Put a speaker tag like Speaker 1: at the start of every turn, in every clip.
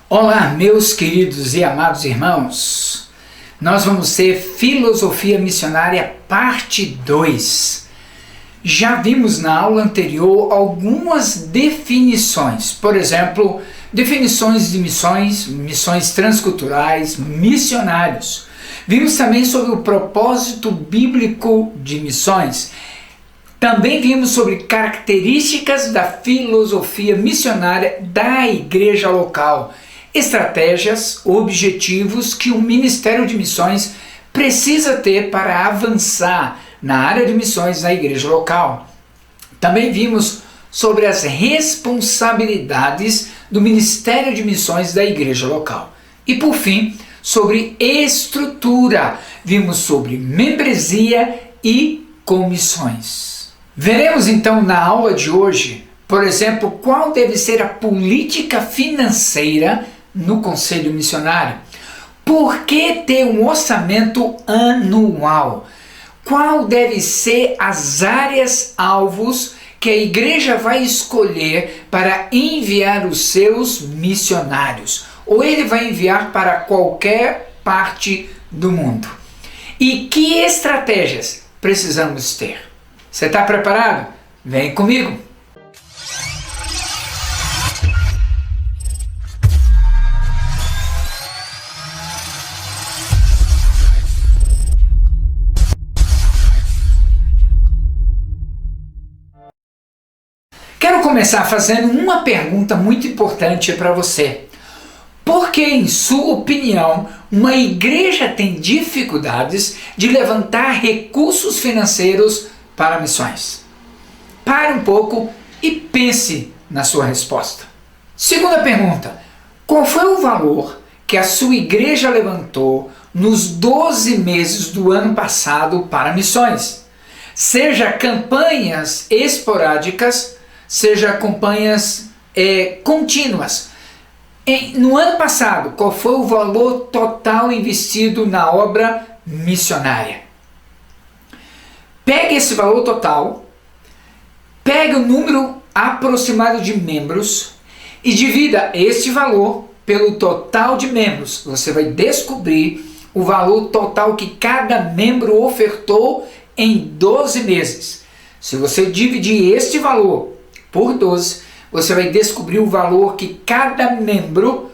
Speaker 1: Olá, meus queridos e amados irmãos. Nós vamos ter Filosofia Missionária parte 2. Já vimos na aula anterior algumas definições, por exemplo, definições de missões transculturais, missionários. Vimos também sobre o propósito bíblico de missões. Também vimos sobre características da filosofia missionária da igreja local, estratégias, objetivos que o Ministério de Missões precisa ter para avançar na área de missões na igreja local. Também vimos sobre as responsabilidades do Ministério de Missões da igreja local. E por fim, sobre estrutura, vimos sobre membresia e comissões. Veremos então na aula de hoje, por exemplo, qual deve ser a política financeira no Conselho Missionário. Por que ter um orçamento anual? Qual deve ser as áreas-alvos que a igreja vai escolher para enviar os seus missionários? Ou ele vai enviar para qualquer parte do mundo? E que estratégias precisamos ter? Você está preparado? Vem comigo! Quero começar fazendo uma pergunta muito importante para você. Por que, em sua opinião, uma igreja tem dificuldades de levantar recursos financeiros para missões? Pare um pouco e pense na sua resposta. Segunda pergunta: qual foi o valor que a sua igreja levantou nos 12 meses do ano passado para missões? Seja campanhas esporádicas, seja campanhas contínuas. No ano passado, qual foi o valor total investido na obra missionária? Pegue esse valor total, pegue o número aproximado de membros e divida este valor pelo total de membros. Você vai descobrir o valor total que cada membro ofertou em 12 meses. Se você dividir este valor por 12, você vai descobrir o valor que cada membro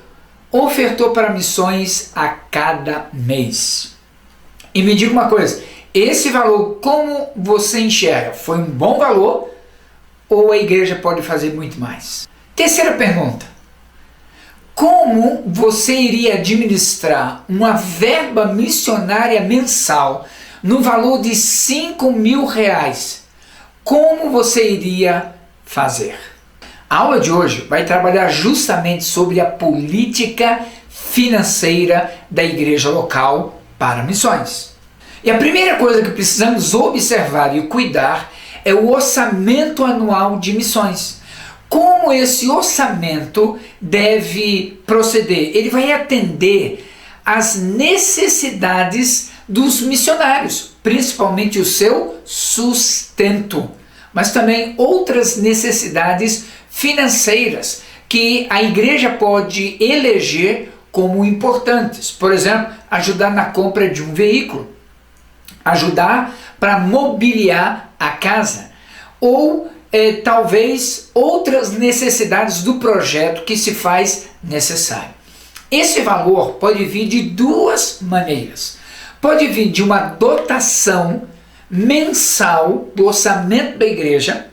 Speaker 1: ofertou para missões a cada mês. E me diga uma coisa, esse valor, como você enxerga? Foi um bom valor ou a igreja pode fazer muito mais? Terceira pergunta: como você iria administrar uma verba missionária mensal no valor de R$5.000? Como você iria fazer? A aula de hoje vai trabalhar justamente sobre a política financeira da igreja local para missões. E a primeira coisa que precisamos observar e cuidar é o orçamento anual de missões. Como esse orçamento deve proceder? Ele vai atender às necessidades dos missionários, principalmente o seu sustento, mas também outras necessidades financeiras que a igreja pode eleger como importantes. Por exemplo, ajudar na compra de um veículo, ajudar para mobiliar a casa, ou talvez outras necessidades do projeto que se faz necessário. Esse valor pode vir de duas maneiras. Pode vir de uma dotação mensal do orçamento da igreja,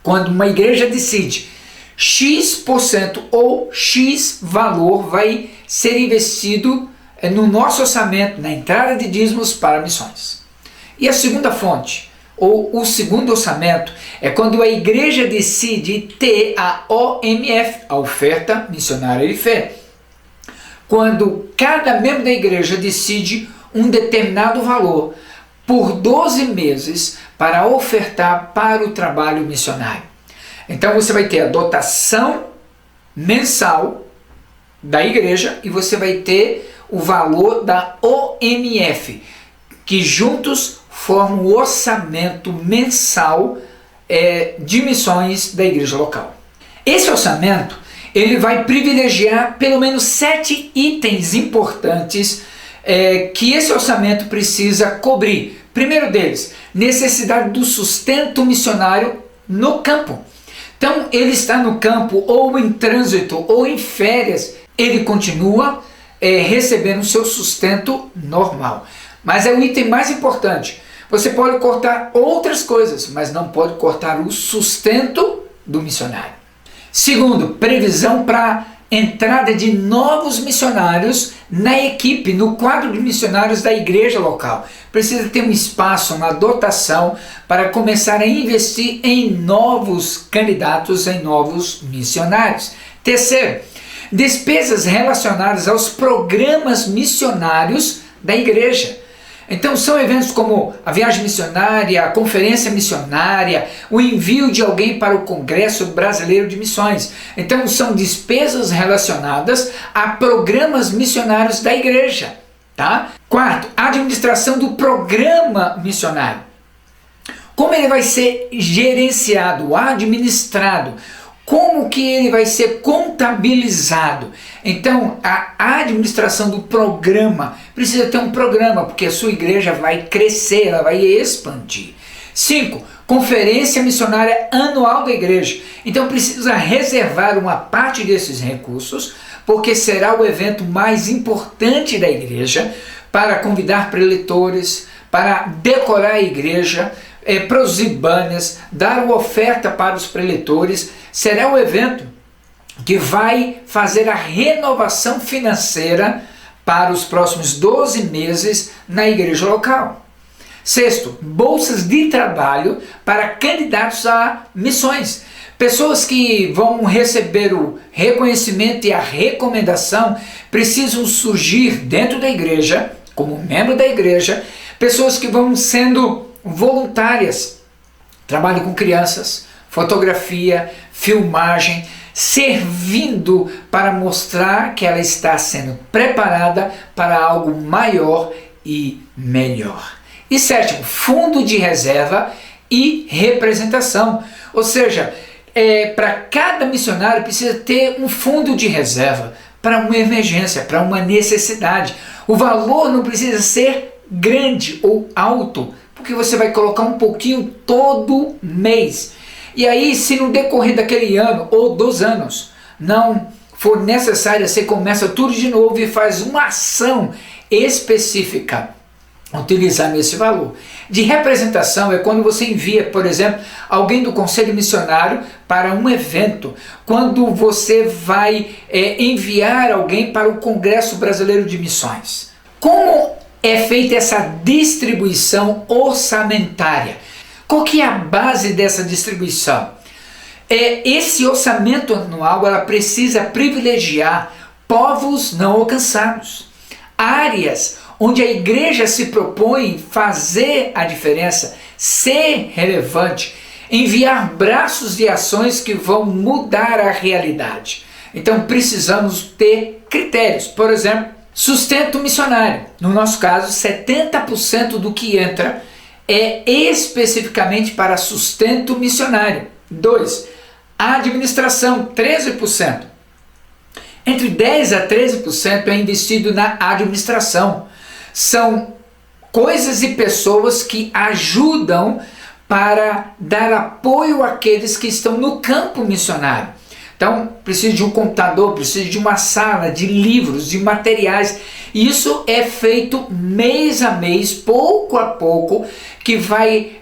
Speaker 1: quando uma igreja decide X% ou X valor vai ser investido no nosso orçamento, na entrada de dízimos para missões. E a segunda fonte, ou o segundo orçamento, é quando a igreja decide ter a OMF, a oferta missionária de fé. Quando cada membro da igreja decide um determinado valor por 12 meses para ofertar para o trabalho missionário. Então você vai ter a dotação mensal da igreja e você vai ter o valor da OMF, que juntos formam o orçamento mensal de missões da igreja local. Esse orçamento ele vai privilegiar pelo menos 7 itens importantes que esse orçamento precisa cobrir. Primeiro deles, necessidade do sustento missionário no campo. Então, ele está no campo, ou em trânsito, ou em férias, ele continua recebendo o seu sustento normal. Mas é o item mais importante. Você pode cortar outras coisas, mas não pode cortar o sustento do missionário. Segundo, previsão para entrada de novos missionários na equipe, no quadro de missionários da igreja local. Precisa ter um espaço, uma dotação para começar a investir em novos candidatos, em novos missionários. Terceiro, despesas relacionadas aos programas missionários da igreja. Então são eventos como a viagem missionária, a conferência missionária, o envio de alguém para o Congresso Brasileiro de Missões. Então são despesas relacionadas a programas missionários da igreja, tá? Quarto, a administração do programa missionário. Como ele vai ser gerenciado, administrado? Como que ele vai ser contabilizado? Então, a administração do programa, precisa ter um programa, porque a sua igreja vai crescer, ela vai expandir. 5. Conferência missionária anual da igreja. Então, precisa reservar uma parte desses recursos, porque será o evento mais importante da igreja, para convidar preletores, para decorar a igreja, produzir banners, dar uma oferta para os preletores. Será o evento que vai fazer a renovação financeira para os próximos 12 meses na igreja local. Sexto, bolsas de trabalho para candidatos a missões. Pessoas que vão receber o reconhecimento e a recomendação precisam surgir dentro da igreja, como membro da igreja, pessoas que vão sendo voluntárias, trabalho com crianças, fotografia, filmagem, servindo para mostrar que ela está sendo preparada para algo maior e melhor. E sétimo, fundo de reserva e representação. Ou seja, para cada missionário precisa ter um fundo de reserva para uma emergência, para uma necessidade. O valor não precisa ser grande ou alto, porque você vai colocar um pouquinho todo mês. E aí, se no decorrer daquele ano ou 2 anos não for necessário, você começa tudo de novo e faz uma ação específica utilizando esse valor. De representação é quando você envia, por exemplo, alguém do conselho missionário para um evento, quando você vai enviar alguém para o Congresso Brasileiro de Missões. Como é feita essa distribuição orçamentária? Qual que é a base dessa distribuição? Esse orçamento anual ela precisa privilegiar povos não alcançados, áreas onde a igreja se propõe fazer a diferença, ser relevante, enviar braços de ações que vão mudar a realidade. Então precisamos ter critérios, por exemplo, sustento missionário. No nosso caso, 70% do que entra é especificamente para sustento missionário. 2. Administração, 13%. Entre 10% a 13% é investido na administração. São coisas e pessoas que ajudam para dar apoio àqueles que estão no campo missionário. Então, precisa de um computador, precisa de uma sala, de livros, de materiais. Isso é feito mês a mês, pouco a pouco, que vai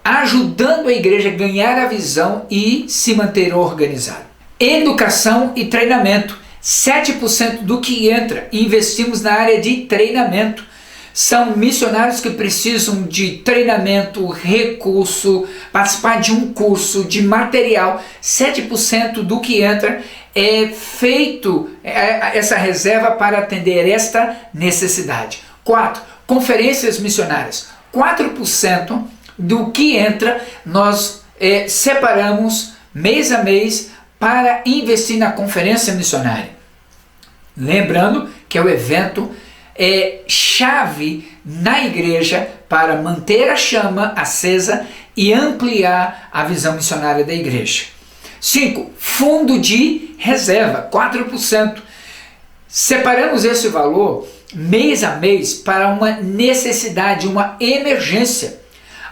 Speaker 1: ajudando a igreja a ganhar a visão e se manter organizado. Educação e treinamento. 7% do que entra, investimos na área de treinamento. São missionários que precisam de treinamento, recurso, participar de um curso, de material. 7% do que entra é feito essa reserva para atender esta necessidade. 4. Conferências missionárias. 4% do que entra nós separamos mês a mês para investir na conferência missionária. Lembrando que é o evento chave na igreja para manter a chama acesa e ampliar a visão missionária da igreja. 5. Fundo de reserva, 4%. Separamos esse valor mês a mês para uma necessidade, uma emergência.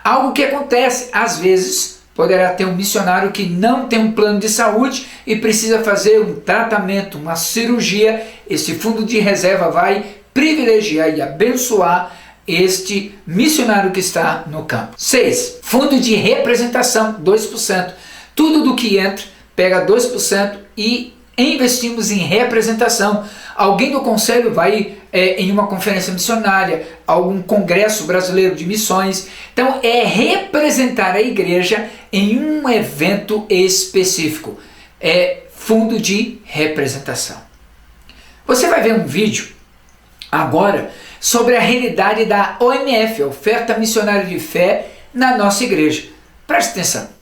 Speaker 1: Algo que acontece, às vezes, poderá ter um missionário que não tem um plano de saúde e precisa fazer um tratamento, uma cirurgia. Esse fundo de reserva vai privilegiar e abençoar este missionário que está no campo. 6. Fundo de representação, 2%. Tudo do que entra, pega 2% e investimos em representação. Alguém do conselho vai em uma conferência missionária, algum congresso brasileiro de missões. Então é representar a igreja em um evento específico. É fundo de representação. Você vai ver um vídeo agora sobre a realidade da OMF, Oferta Missionária de Fé, na nossa igreja. Preste atenção.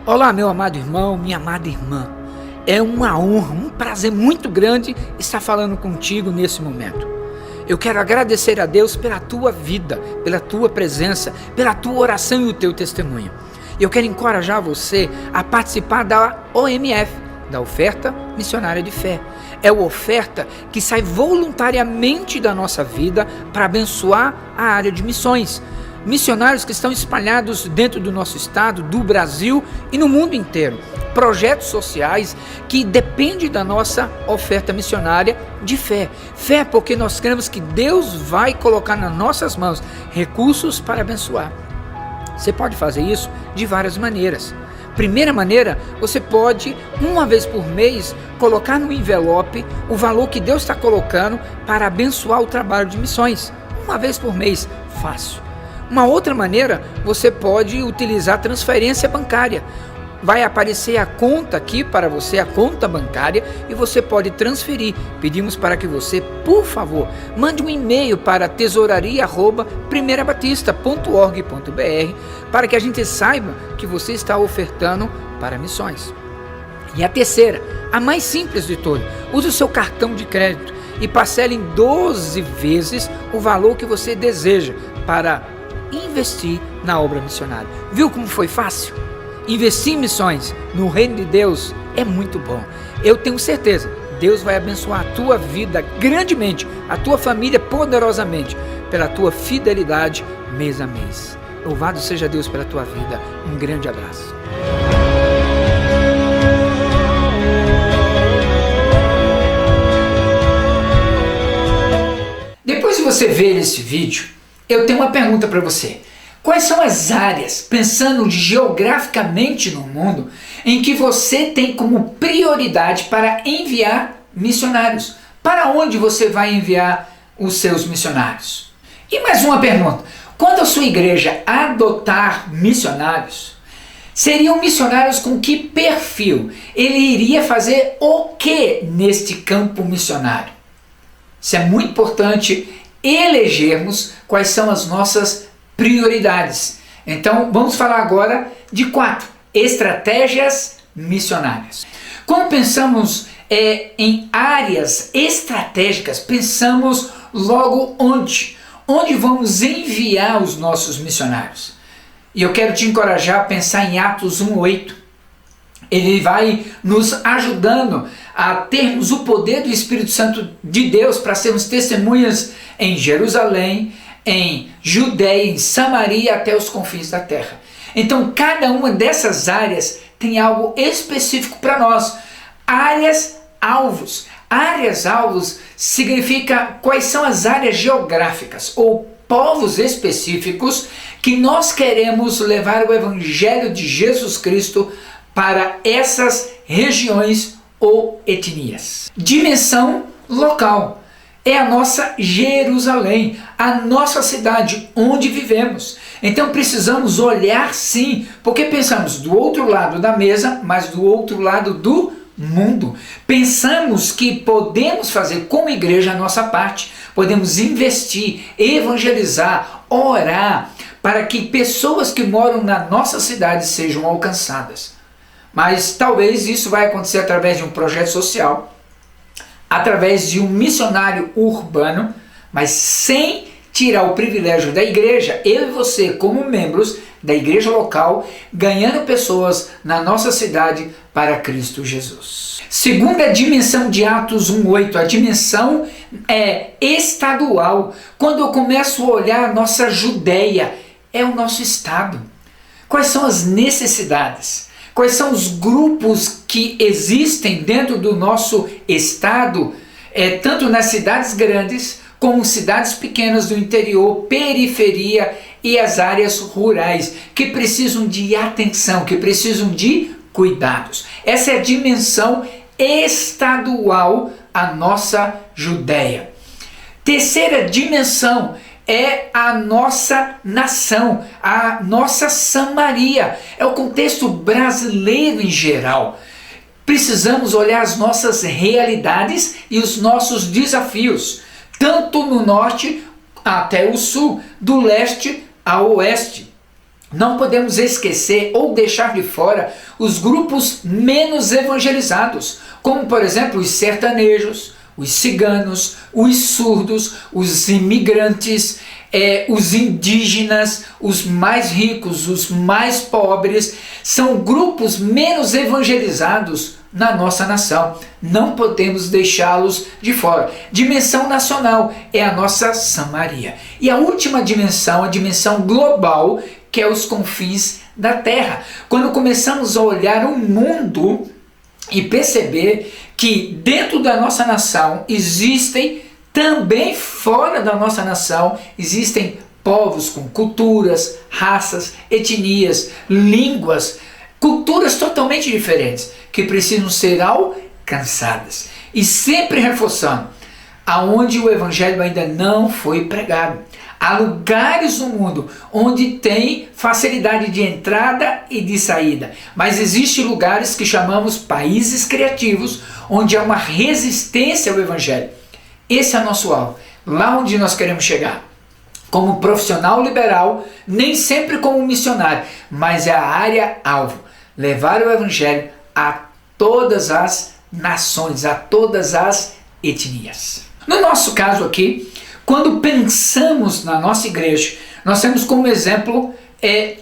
Speaker 1: Olá, meu amado irmão, minha amada irmã. É uma honra, um prazer muito grande estar falando contigo nesse momento. Eu quero agradecer a Deus pela tua vida, pela tua presença, pela tua oração e o teu testemunho. Eu quero encorajar você a participar da OMF, da Oferta Missionária de Fé. É uma oferta que sai voluntariamente da nossa vida para abençoar a área de missões. Missionários que estão espalhados dentro do nosso estado, do Brasil e no mundo inteiro. Projetos sociais que dependem da nossa oferta missionária de fé. Fé porque nós cremos que Deus vai colocar nas nossas mãos recursos para abençoar. Você pode fazer isso de várias maneiras. Primeira maneira, você pode, uma vez por mês, colocar no envelope o valor que Deus está colocando para abençoar o trabalho de missões. Uma vez por mês, fácil. Uma outra maneira, você pode utilizar transferência bancária. Vai aparecer a conta aqui para você, a conta bancária, e você pode transferir. Pedimos para que você, por favor, mande um e-mail para tesouraria@primerabatista.org.br para que a gente saiba que você está ofertando para missões. E a terceira, a mais simples de todas, use o seu cartão de crédito e parcele em 12 vezes o valor que você deseja para investir na obra missionária. Viu como foi fácil? Investir em missões no reino de Deus é muito bom. Eu tenho certeza, Deus vai abençoar a tua vida grandemente, a tua família poderosamente, pela tua fidelidade mês a mês. Louvado seja Deus pela tua vida. Um grande abraço. Depois de você ver esse vídeo, eu tenho uma pergunta para você. Quais são as áreas, pensando geograficamente no mundo, em que você tem como prioridade para enviar missionários? Para onde você vai enviar os seus missionários? E mais uma pergunta. Quando a sua igreja adotar missionários, seriam missionários com que perfil? Ele iria fazer o que neste campo missionário? Isso é muito importante elegermos quais são as nossas prioridades. Então vamos falar agora de 4 estratégias missionárias. Quando pensamos em áreas estratégicas, pensamos logo onde vamos enviar os nossos missionários. E eu quero te encorajar a pensar em Atos 1:8. Ele vai nos ajudando a termos o poder do Espírito Santo de Deus para sermos testemunhas em Jerusalém, em Judeia, em Samaria, até os confins da terra. Então, cada uma dessas áreas tem algo específico para nós. Áreas-alvos. Áreas-alvos significa quais são as áreas geográficas ou povos específicos que nós queremos levar o Evangelho de Jesus Cristo para essas regiões ou etnias. Dimensão local. É a nossa Jerusalém, a nossa cidade onde vivemos. Então precisamos olhar sim, porque pensamos do outro lado da mesa, mas do outro lado do mundo. Pensamos que podemos fazer como igreja a nossa parte, podemos investir, evangelizar, orar, para que pessoas que moram na nossa cidade sejam alcançadas. Mas talvez isso vai acontecer através de um projeto social, através de um missionário urbano, mas sem tirar o privilégio da igreja, eu e você como membros da igreja local, ganhando pessoas na nossa cidade para Cristo Jesus. Segunda dimensão de Atos 1:8, a dimensão é estadual. Quando eu começo a olhar a nossa Judéia, é o nosso estado. Quais são as necessidades? Quais são os grupos que existem dentro do nosso estado, tanto nas cidades grandes, como cidades pequenas do interior, periferia e as áreas rurais, que precisam de atenção, que precisam de cuidados. Essa é a dimensão estadual, a nossa Judéia. Terceira dimensão é a nossa nação, a nossa Samaria. É o contexto brasileiro em geral. Precisamos olhar as nossas realidades e os nossos desafios, tanto no norte até o sul, do leste ao oeste. Não podemos esquecer ou deixar de fora os grupos menos evangelizados, como por exemplo os sertanejos, os ciganos, os surdos, os imigrantes, os indígenas, os mais ricos, os mais pobres, são grupos menos evangelizados na nossa nação. Não podemos deixá-los de fora. Dimensão nacional é a nossa Samaria. E a última dimensão, a dimensão global, que é os confins da terra. Quando começamos a olhar o mundo e perceber que dentro da nossa nação existem, também fora da nossa nação, existem povos com culturas, raças, etnias, línguas, culturas totalmente diferentes, que precisam ser alcançadas. E sempre reforçando, aonde o evangelho ainda não foi pregado. Há lugares no mundo onde tem facilidade de entrada e de saída, mas existem lugares que chamamos países criativos, onde há uma resistência ao evangelho. Esse é o nosso alvo, lá onde nós queremos chegar. Como profissional liberal, nem sempre como missionário, mas é a área alvo, levar o evangelho a todas as nações, a todas as etnias. No nosso caso aqui, quando pensamos na nossa igreja, nós temos como exemplo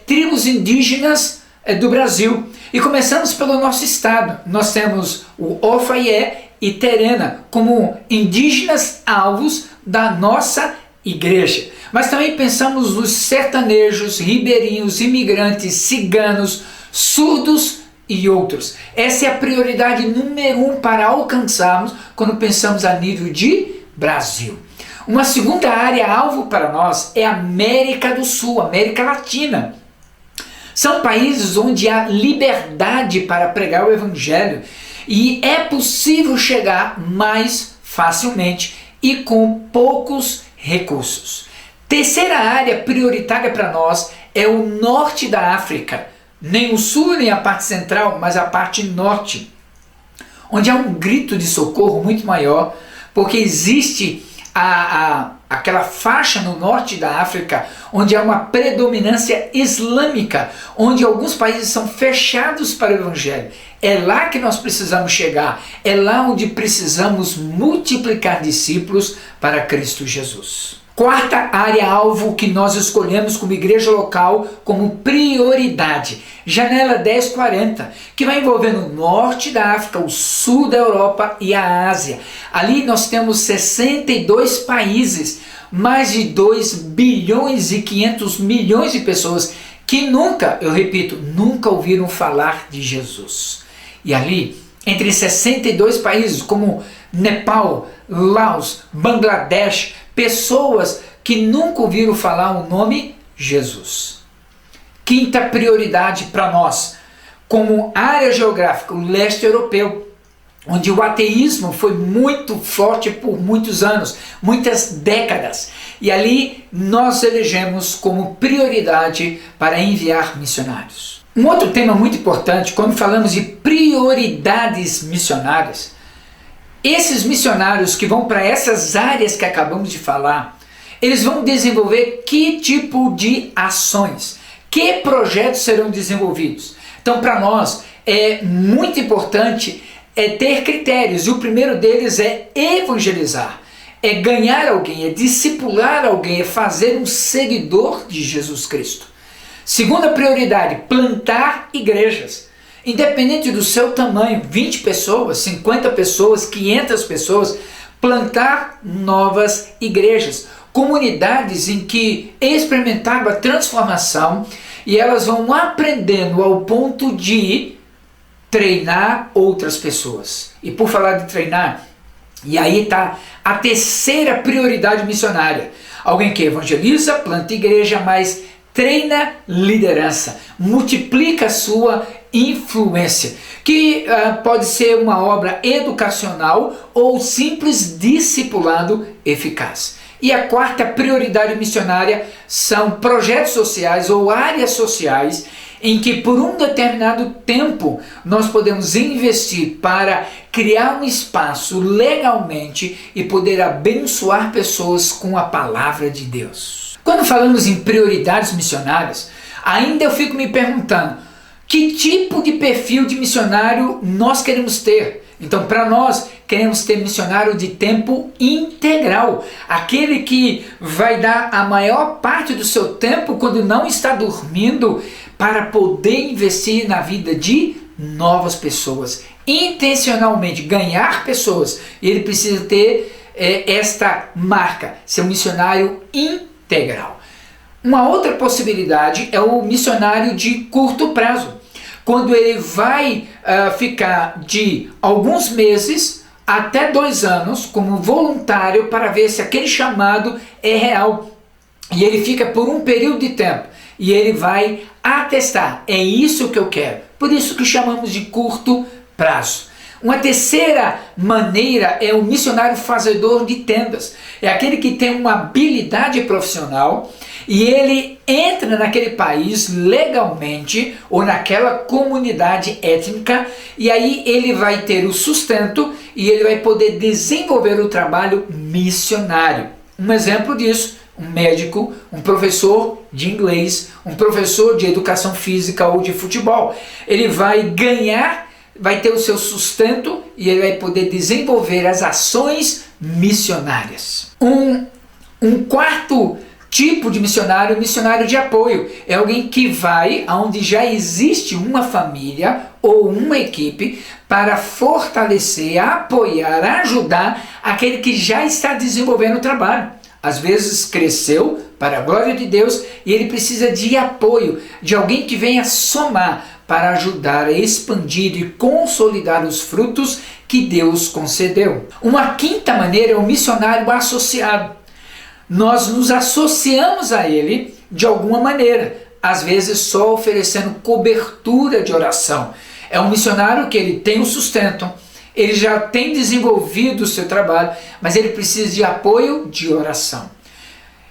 Speaker 1: tribos indígenas do Brasil. E começamos pelo nosso estado. Nós temos o Ofaié e Terena como indígenas alvos da nossa igreja. Mas também pensamos nos sertanejos, ribeirinhos, imigrantes, ciganos, surdos e outros. Essa é a prioridade número 1 para alcançarmos quando pensamos a nível de Brasil. Uma segunda área alvo para nós é a América do Sul, América Latina. São países onde há liberdade para pregar o evangelho e é possível chegar mais facilmente e com poucos recursos. Terceira área prioritária para nós é o norte da África. Nem o sul, nem a parte central, mas a parte norte, onde há um grito de socorro muito maior, porque existe aquela faixa no norte da África, onde há uma predominância islâmica, onde alguns países são fechados para o evangelho. É lá que nós precisamos chegar, é lá onde precisamos multiplicar discípulos para Cristo Jesus. Quarta área-alvo que nós escolhemos como igreja local como prioridade, Janela 1040, que vai envolvendo o norte da África, o sul da Europa e a Ásia. Ali nós temos 62 países, mais de 2 bilhões e 500 milhões de pessoas que nunca, eu repito, nunca ouviram falar de Jesus. E ali, entre 62 países como Nepal, Laos, Bangladesh, pessoas que nunca ouviram falar o nome Jesus. Quinta prioridade para nós, como área geográfica, o leste europeu, onde o ateísmo foi muito forte por muitos anos, muitas décadas. E ali nós elegemos como prioridade para enviar missionários. Um outro tema muito importante, quando falamos de prioridades missionárias, esses missionários que vão para essas áreas que acabamos de falar, eles vão desenvolver que tipo de ações, que projetos serão desenvolvidos. Então, para nós, é muito importante ter critérios, e o primeiro deles é evangelizar, é ganhar alguém, é discipular alguém, é fazer um seguidor de Jesus Cristo. Segunda prioridade, plantar igrejas. Independente do seu tamanho, 20 pessoas, 50 pessoas, 500 pessoas, plantar novas igrejas, comunidades em que experimentaram a transformação e elas vão aprendendo ao ponto de treinar outras pessoas. E por falar de treinar, e aí está a terceira prioridade missionária. Alguém que evangeliza, planta igreja, mas treina liderança, multiplica a sua influência, que pode ser uma obra educacional ou simples discipulado eficaz. E a quarta prioridade missionária são projetos sociais ou áreas sociais em que por um determinado tempo nós podemos investir para criar um espaço legalmente e poder abençoar pessoas com a palavra de Deus. Quando falamos em prioridades missionárias, ainda eu fico me perguntando, que tipo de perfil de missionário nós queremos ter? Então, para nós, queremos ter missionário de tempo integral, aquele que vai dar a maior parte do seu tempo quando não está dormindo para poder investir na vida de novas pessoas, intencionalmente ganhar pessoas. E ele precisa ter esta marca, ser um missionário integral. Uma outra possibilidade é o missionário de curto prazo, quando ele vai ficar de alguns meses até 2 anos como voluntário para ver se aquele chamado é real. E ele fica por um período de tempo e ele vai atestar, é isso que eu quero. Por isso que chamamos de curto prazo. Uma terceira maneira é o missionário fazedor de tendas. É aquele que tem uma habilidade profissional e ele entra naquele país legalmente ou naquela comunidade étnica e aí ele vai ter o sustento e ele vai poder desenvolver o trabalho missionário. Um exemplo disso, um médico, um professor de inglês, um professor de educação física ou de futebol. Ele vai ganhar, vai ter o seu sustento e ele vai poder desenvolver as ações missionárias. Um quarto tipo de missionário, o missionário de apoio. É alguém que vai aonde já existe uma família ou uma equipe para fortalecer, apoiar, ajudar aquele que já está desenvolvendo o trabalho. Às vezes cresceu para a glória de Deus e ele precisa de apoio, de alguém que venha somar para ajudar a expandir e consolidar os frutos que Deus concedeu. Uma quinta maneira é o missionário associado. Nós nos associamos a ele de alguma maneira, às vezes só oferecendo cobertura de oração. É um missionário que ele tem um sustento, ele já tem desenvolvido o seu trabalho, mas ele precisa de apoio de oração.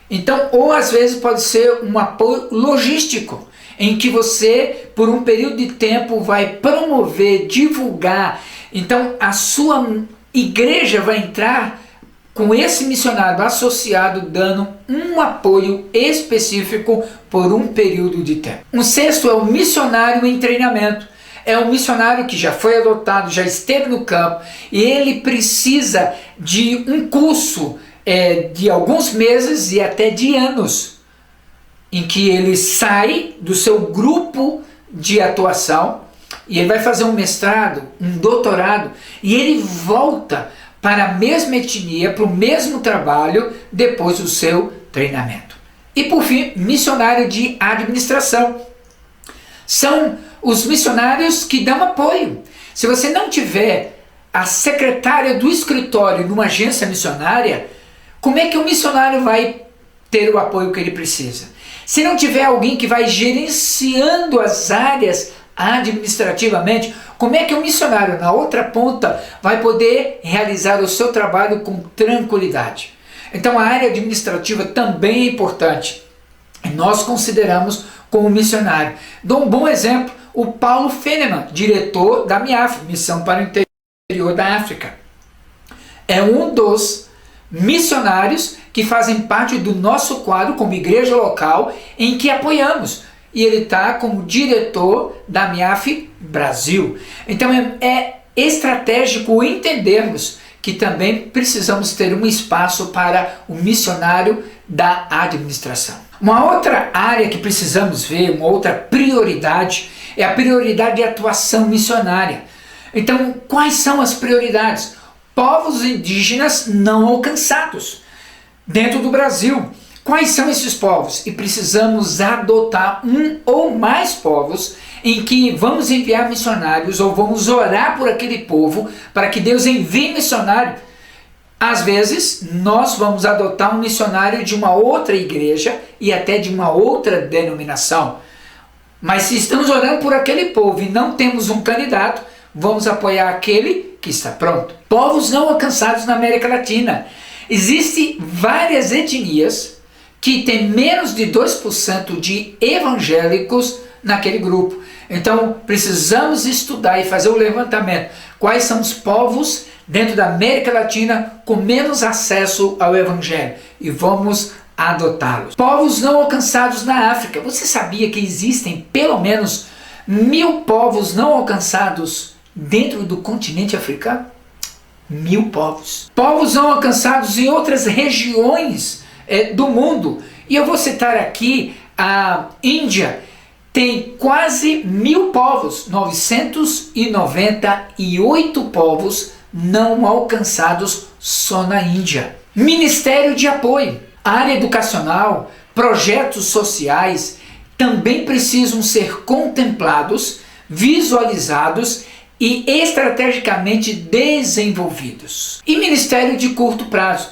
Speaker 1: Então, ou às vezes pode ser um apoio logístico, em que você, por um período de tempo, vai promover, divulgar. Então, a sua igreja vai entrar com esse missionário associado, dando um apoio específico por um período de tempo. Um sexto é o missionário em treinamento. É um missionário que já foi adotado, já esteve no campo e ele precisa de um curso de alguns meses e até de anos, em que ele sai do seu grupo de atuação e ele vai fazer um mestrado, um doutorado e ele volta para a mesma etnia, para o mesmo trabalho depois do seu treinamento. E por fim, missionário de administração. São os missionários que dão apoio. Se você não tiver a secretária do escritório numa agência missionária, como é que o missionário vai ter o apoio que ele precisa? Se não tiver alguém que vai gerenciando as áreas administrativamente, como é que o missionário na outra ponta vai poder realizar o seu trabalho com tranquilidade? Então a área administrativa também é importante. Nós consideramos como missionário. Dou um bom exemplo, o Paulo Feneman, diretor da MIAF, Missão para o Interior da África. É um dos missionários que fazem parte do nosso quadro como igreja local em que apoiamos. E ele está como diretor da MIAF Brasil. Então é estratégico entendermos que também precisamos ter um espaço para o missionário da administração. Uma outra área que precisamos ver, uma outra prioridade, é a prioridade de atuação missionária. Então, quais são as prioridades? Povos indígenas não alcançados dentro do Brasil. Quais são esses povos? E precisamos adotar um ou mais povos em que vamos enviar missionários ou vamos orar por aquele povo para que Deus envie missionário. Às vezes, nós vamos adotar um missionário de uma outra igreja e até de uma outra denominação. Mas se estamos orando por aquele povo e não temos um candidato, vamos apoiar aquele que está pronto. Povos não alcançados na América Latina. Existem várias etnias que têm menos de 2% de evangélicos naquele grupo. Então, precisamos estudar e fazer o levantamento. Quais são os povos dentro da América Latina com menos acesso ao Evangelho? E vamos adotá-los. Povos não alcançados na África. Você sabia que existem pelo menos 1000 povos não alcançados dentro do continente africano? 1000 povos. Povos não alcançados em outras regiões do mundo. E eu vou citar aqui a Índia. Tem quase 1000 povos, 998 povos não alcançados só na Índia. Ministério de apoio, área educacional, projetos sociais também precisam ser contemplados, visualizados e estrategicamente desenvolvidos. E ministério de curto prazo,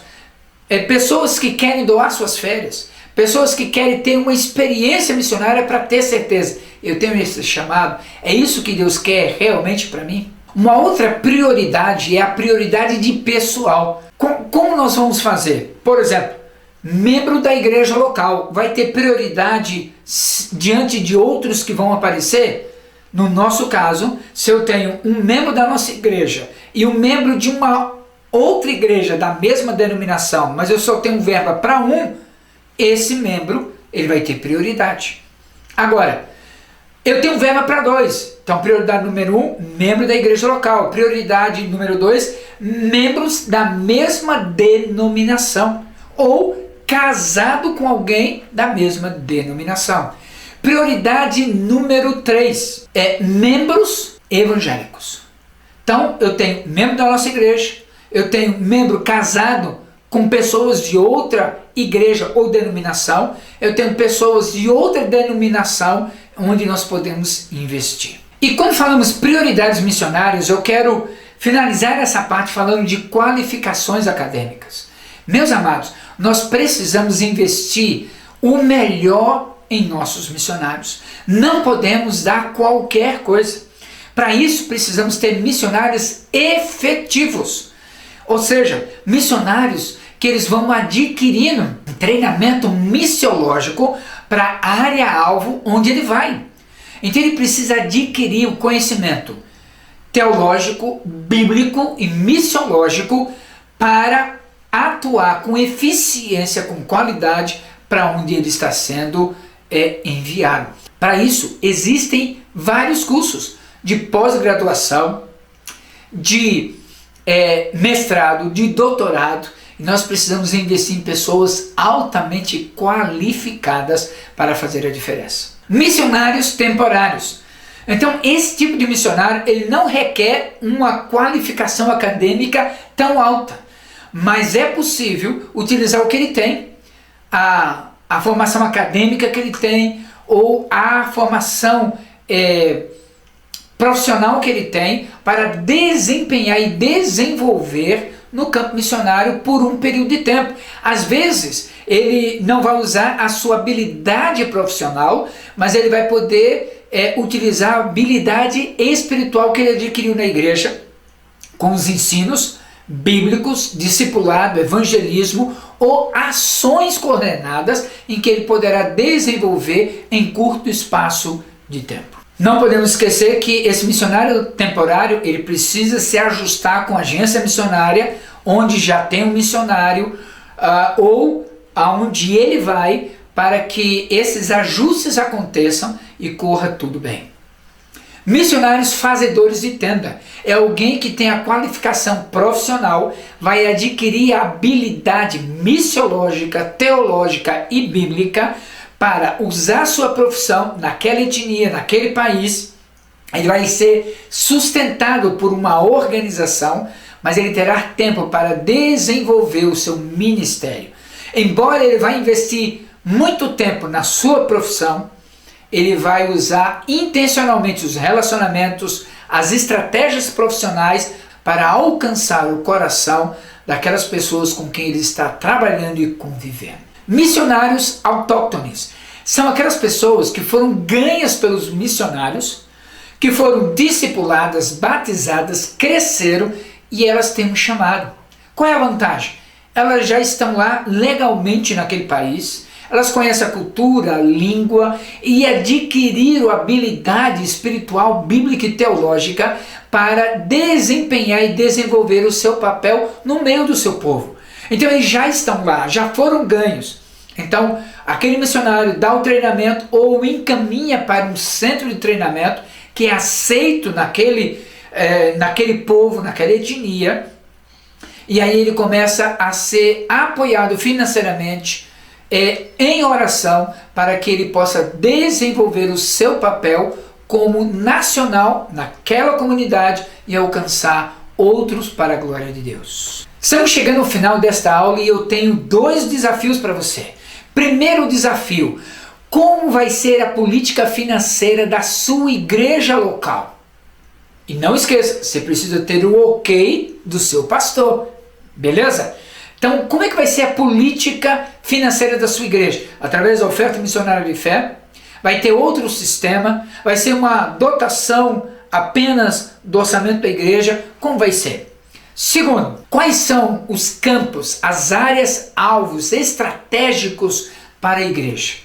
Speaker 1: pessoas que querem doar suas férias, pessoas que querem ter uma experiência missionária para ter certeza, eu tenho esse chamado, é isso que Deus quer realmente para mim? Uma outra prioridade é a prioridade de pessoal. Como nós vamos fazer? Por exemplo, membro da igreja local vai ter prioridade diante de outros que vão aparecer? No nosso caso, se eu tenho um membro da nossa igreja e um membro de uma outra igreja da mesma denominação, mas eu só tenho verba para um, esse membro ele vai ter prioridade. Agora, eu tenho verba para 2. Então, prioridade número 1, membro da igreja local. Prioridade número 2, membros da mesma denominação. Ou casado com alguém da mesma denominação. Prioridade número 3, membros evangélicos. Então, eu tenho membro da nossa igreja, eu tenho membro casado com pessoas de outra igreja ou denominação, eu tenho pessoas de outra denominação onde nós podemos investir. E quando falamos prioridades missionárias, eu quero finalizar essa parte falando de qualificações acadêmicas. Meus amados, nós precisamos investir o melhor em nossos missionários. Não podemos dar qualquer coisa. Para isso, precisamos ter missionários efetivos. Ou seja, missionários que eles vão adquirindo um treinamento missiológico para a área-alvo onde ele vai. Então ele precisa adquirir o conhecimento teológico, bíblico e missiológico para atuar com eficiência, com qualidade para onde ele está sendo enviado. Para isso, existem vários cursos de pós-graduação, de mestrado, de doutorado, e nós precisamos investir em pessoas altamente qualificadas para fazer a diferença. Missionários temporários. Então, esse tipo de missionário, ele não requer uma qualificação acadêmica tão alta, mas é possível utilizar o que ele tem, a formação acadêmica que ele tem, ou a formação profissional que ele tem, para desempenhar e desenvolver no campo missionário por um período de tempo. Às vezes, ele não vai usar a sua habilidade profissional, mas ele vai poder utilizar a habilidade espiritual que ele adquiriu na igreja, com os ensinos bíblicos, discipulado, evangelismo ou ações coordenadas em que ele poderá desenvolver em curto espaço de tempo. Não podemos esquecer que esse missionário temporário, ele precisa se ajustar com a agência missionária, onde já tem um missionário, ou aonde ele vai, para que esses ajustes aconteçam e corra tudo bem. Missionários fazedores de tenda é alguém que tem a qualificação profissional, vai adquirir a habilidade missiológica, teológica e bíblica para usar sua profissão naquela etnia, naquele país. Ele vai ser sustentado por uma organização, mas ele terá tempo para desenvolver o seu ministério. Embora ele vai investir muito tempo na sua profissão, ele vai usar intencionalmente os relacionamentos, as estratégias profissionais para alcançar o coração daquelas pessoas com quem ele está trabalhando e convivendo. Missionários autóctones são aquelas pessoas que foram ganhas pelos missionários, que foram discipuladas, batizadas, cresceram e elas têm um chamado. Qual é a vantagem? Elas já estão lá legalmente naquele país, elas conhecem a cultura, a língua e adquiriram habilidade espiritual, bíblica e teológica para desempenhar e desenvolver o seu papel no meio do seu povo. Então eles já estão lá, já foram ganhos. Então aquele missionário dá o treinamento ou encaminha para um centro de treinamento que é aceito naquele povo, naquela etnia, e aí ele começa a ser apoiado financeiramente, em oração, para que ele possa desenvolver o seu papel como nacional naquela comunidade e alcançar outros para a glória de Deus. Estamos chegando ao final desta aula e eu tenho 2 desafios para você. Primeiro desafio: como vai ser a política financeira da sua igreja local? E não esqueça, você precisa ter o ok do seu pastor, beleza? Então, como é que vai ser a política financeira da sua igreja? Através da oferta missionária de fé? Vai ter outro sistema? Vai ser uma dotação apenas do orçamento da igreja? Como vai ser? Segundo, quais são os campos, as áreas, alvos estratégicos para a igreja?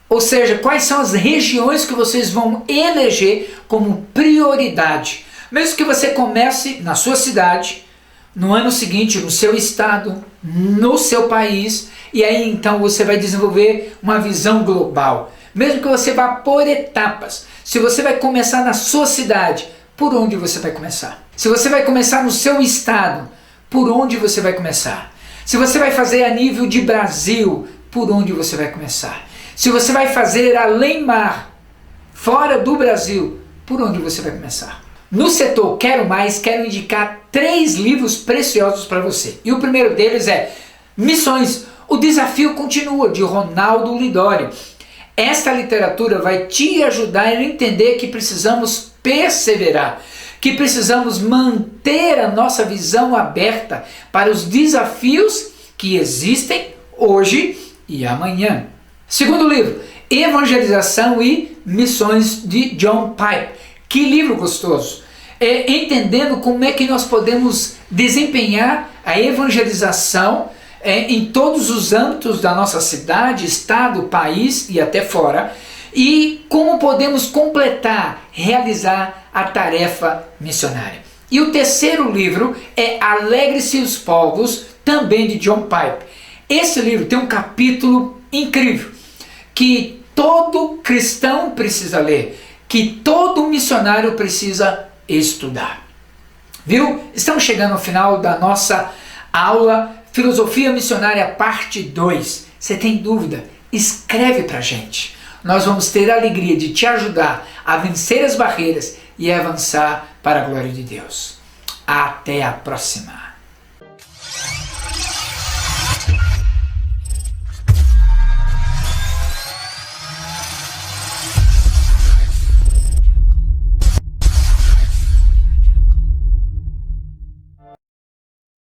Speaker 1: Ou seja, quais são as regiões que vocês vão eleger como prioridade? Mesmo que você comece na sua cidade, no ano seguinte no seu estado, no seu país, e aí então você vai desenvolver uma visão global. Mesmo que você vá por etapas. Se você vai começar na sua cidade, por onde você vai começar? Se você vai começar no seu estado, por onde você vai começar? Se você vai fazer a nível de Brasil, por onde você vai começar? Se você vai fazer além mar, fora do Brasil, por onde você vai começar? No setor Quero Mais, quero indicar 3 livros preciosos para você. E o primeiro deles é Missões, o Desafio Continua, de Ronaldo Lidório. Esta literatura vai te ajudar a entender que precisamos perseverar, que precisamos manter a nossa visão aberta para os desafios que existem hoje e amanhã. Segundo livro, Evangelização e Missões, de John Piper. Que livro gostoso! Entendendo como é que nós podemos desempenhar a evangelização em todos os âmbitos da nossa cidade, estado, país e até fora, e como podemos completar, realizar a tarefa missionária. E o terceiro livro é Alegre-se os Povos, também de John Piper. Esse livro tem um capítulo incrível que todo cristão precisa ler, que todo missionário precisa estudar. Viu? Estamos chegando ao final da nossa aula Filosofia Missionária parte 2. Você tem dúvida? Escreve pra gente. Nós vamos ter a alegria de te ajudar a vencer as barreiras e avançar para a glória de Deus. Até a próxima!